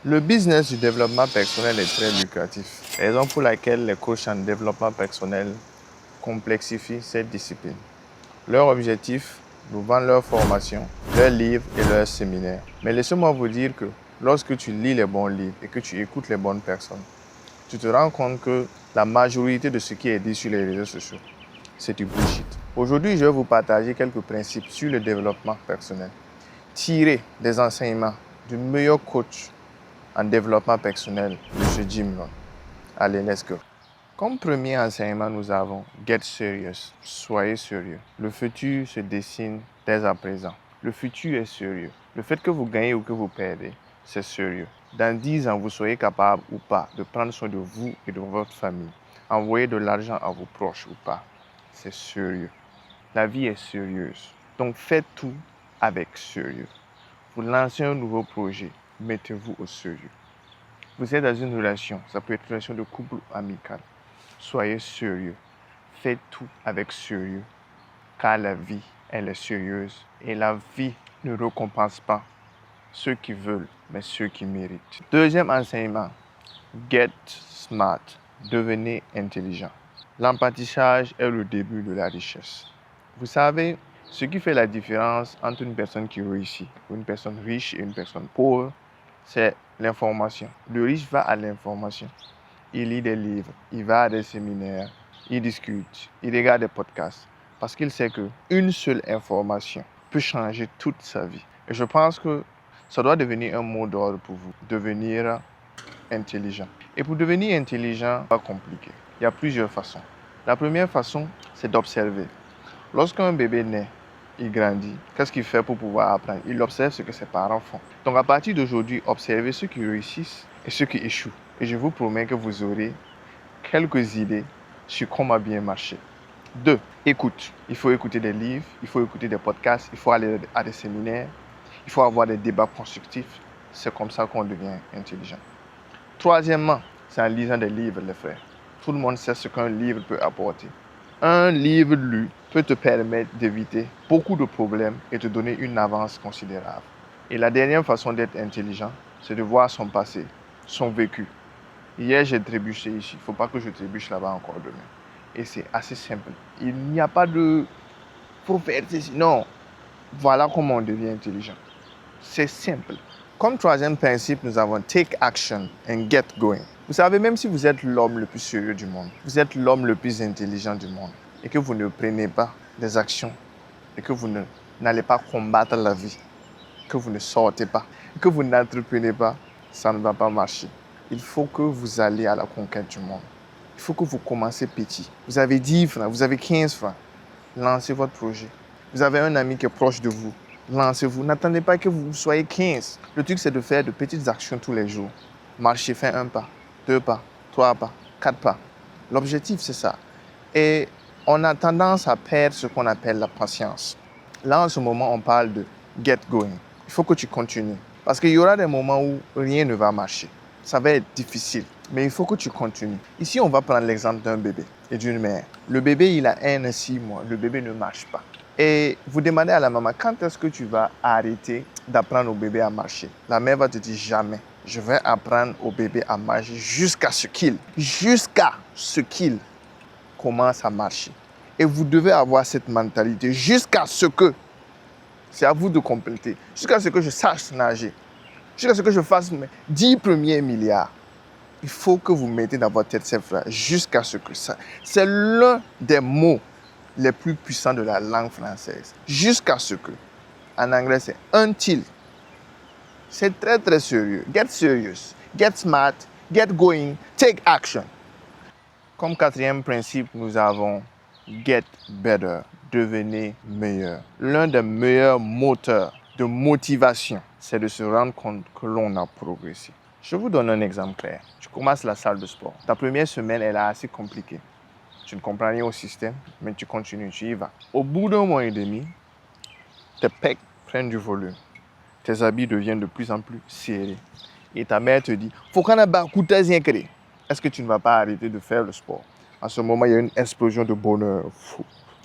Le business du développement personnel est très lucratif, raison pour laquelle les coachs en développement personnel complexifient cette discipline. Leur objectif, nous vendre leurs formations, leurs livres et leurs séminaires. Mais laissez-moi vous dire que lorsque tu lis les bons livres et que tu écoutes les bonnes personnes, tu te rends compte que la majorité de ce qui est dit sur les réseaux sociaux, c'est du bullshit. Aujourd'hui, je vais vous partager quelques principes sur le développement personnel, tirés des enseignements du meilleur coach en développement personnel, M. Jim Rohn. Allez, let's go. Comme premier enseignement, nous avons Get Serious. Soyez sérieux. Le futur se dessine dès à présent. Le futur est sérieux. Le fait que vous gagnez ou que vous perdez, c'est sérieux. Dans 10 ans, vous soyez capable ou pas de prendre soin de vous et de votre famille. Envoyer de l'argent à vos proches ou pas, c'est sérieux. La vie est sérieuse. Donc faites tout avec sérieux. Vous lancez un nouveau projet, mettez-vous au sérieux. Vous êtes dans une relation, ça peut être une relation de couple ou amicale. Soyez sérieux. Faites tout avec sérieux, car la vie, elle est sérieuse. Et la vie ne récompense pas ceux qui veulent, mais ceux qui méritent. Deuxième enseignement, get smart. Devenez intelligent. L'apprentissage est le début de la richesse. Vous savez, ce qui fait la différence entre une personne qui réussit, une personne riche et une personne pauvre, c'est l'information. Le riche va à l'information. Il lit des livres, il va à des séminaires, il discute, il regarde des podcasts. Parce qu'il sait qu'une seule information peut changer toute sa vie. Et je pense que ça doit devenir un mot d'ordre pour vous, devenir intelligent. Et pour devenir intelligent, pas compliqué. Il y a plusieurs façons. La première façon, c'est d'observer. Lorsqu'un bébé naît, il grandit. Qu'est-ce qu'il fait pour pouvoir apprendre? Il observe ce que ses parents font. Donc à partir d'aujourd'hui, observez ceux qui réussissent et ceux qui échouent. Et je vous promets que vous aurez quelques idées sur comment bien marcher. 2. Écoute. Il faut écouter des livres, il faut écouter des podcasts, il faut aller à des séminaires, il faut avoir des débats constructifs. C'est comme ça qu'on devient intelligent. Troisièmement, c'est en lisant des livres, les frères. Tout le monde sait ce qu'un livre peut apporter. Un livre lu peut te permettre d'éviter beaucoup de problèmes et te donner une avance considérable. Et la dernière façon d'être intelligent, c'est de voir son passé, son vécu. Hier, j'ai trébuché ici. Il ne faut pas que je trébuche là-bas encore demain. Et c'est assez simple. Il n'y a pas de... faut faire ceci. Non. Voilà comment on devient intelligent. C'est simple. Comme troisième principe, nous avons take action and get going. Vous savez, même si vous êtes l'homme le plus sérieux du monde, vous êtes l'homme le plus intelligent du monde, et que vous ne prenez pas des actions, et que vous n'allez pas combattre la vie, que vous ne sortez pas, que vous n'entreprenez pas, ça ne va pas marcher. Il faut que vous alliez à la conquête du monde. Il faut que vous commencez petit. Vous avez 10 francs, vous avez 15 francs. Lancez votre projet. Vous avez un ami qui est proche de vous. Lancez-vous. N'attendez pas que vous soyez 15. Le truc, c'est de faire de petites actions tous les jours. Marchez, faites 1 pas, 2 pas, 3 pas, 4 pas. L'objectif, c'est ça. Et on a tendance à perdre ce qu'on appelle la patience. Là, en ce moment, on parle de get going. Il faut que tu continues. Parce qu'il y aura des moments où rien ne va marcher. Ça va être difficile, mais il faut que tu continues. Ici, on va prendre l'exemple d'un bébé et d'une mère. Le bébé, il a 1 à 6 mois. Le bébé ne marche pas. Et vous demandez à la maman, quand est-ce que tu vas arrêter d'apprendre au bébé à marcher? La mère va te dire, jamais. Je vais apprendre au bébé à marcher jusqu'à ce qu'il commence à marcher. Et vous devez avoir cette mentalité jusqu'à ce que, c'est à vous de compléter, jusqu'à ce que je sache nager, jusqu'à ce que je fasse mes 10 premiers milliards. Il faut que vous mettez dans votre tête cette phrase, jusqu'à ce que ça. C'est l'un des mots les plus puissants de la langue française. Jusqu'à ce que. En anglais, c'est until. C'est très, très sérieux. Get serious. Get smart. Get going. Take action. Comme quatrième principe, nous avons get better. Devenez meilleur. L'un des meilleurs moteurs de motivation, c'est de se rendre compte que l'on a progressé. Je vous donne un exemple clair. Tu commences la salle de sport. Ta première semaine, elle est assez compliquée. Tu ne comprends rien au système, mais tu continues, tu y vas. Au bout d'un mois et demi, tes pecs prennent du volume. Tes habits deviennent de plus en plus serrés. Et ta mère te dit, faut qu'on ait beaucoup de. Est-ce que tu ne vas pas arrêter de faire le sport? À ce moment, il y a une explosion de bonheur,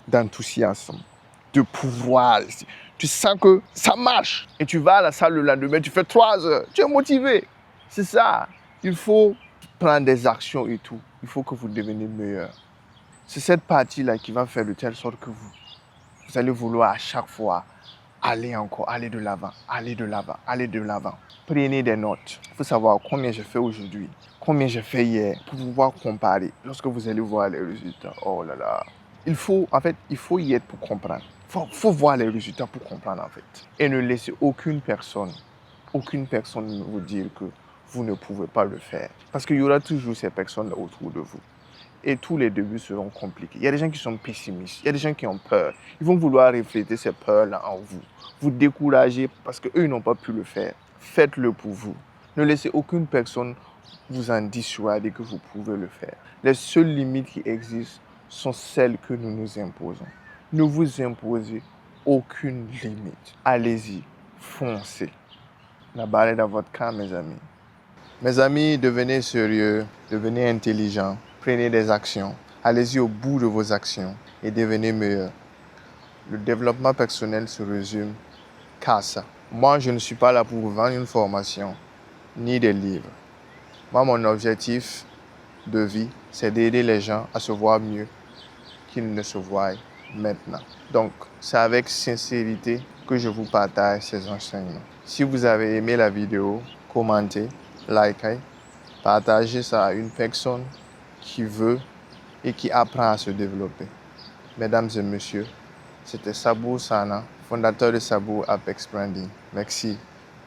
d'enthousiasme, de pouvoir. Tu sens que ça marche. Et tu vas à la salle le lendemain, tu fais 3 heures. Tu es motivé. C'est ça. Il faut prendre des actions et tout. Il faut que vous deveniez meilleur. C'est cette partie-là qui va faire de telle sorte que vous allez vouloir à chaque fois aller encore, aller de l'avant, aller de l'avant, aller de l'avant. Prenez des notes. Il faut savoir combien j'ai fait aujourd'hui, combien j'ai fait hier, pour pouvoir comparer. Lorsque vous allez voir les résultats, oh là là. Il faut y être pour comprendre. Il faut voir les résultats pour comprendre en fait. Et ne laissez aucune personne vous dire que vous ne pouvez pas le faire. Parce qu'il y aura toujours ces personnes autour de vous. Et tous les débuts seront compliqués. Il y a des gens qui sont pessimistes, il y a des gens qui ont peur. Ils vont vouloir refléter ces peurs-là en vous. Vous décourager parce qu'eux n'ont pas pu le faire. Faites-le pour vous. Ne laissez aucune personne vous en dissuader que vous pouvez le faire. Les seules limites qui existent sont celles que nous nous imposons. Ne vous imposez aucune limite. Allez-y, foncez. La balle est dans votre camp, mes amis. Mes amis, devenez sérieux, devenez intelligents, prenez des actions, allez-y au bout de vos actions et devenez meilleur. Le développement personnel se résume qu'à ça. Moi, je ne suis pas là pour vous vendre une formation ni des livres. Moi, mon objectif de vie, c'est d'aider les gens à se voir mieux qu'ils ne se voient maintenant. Donc, c'est avec sincérité que je vous partage ces enseignements. Si vous avez aimé la vidéo, commentez, likez, partagez ça à une personne qui veut et qui apprend à se développer. Mesdames et messieurs, c'était Sabou Sana, fondateur de Sabou Apex Branding. Merci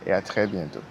et à très bientôt.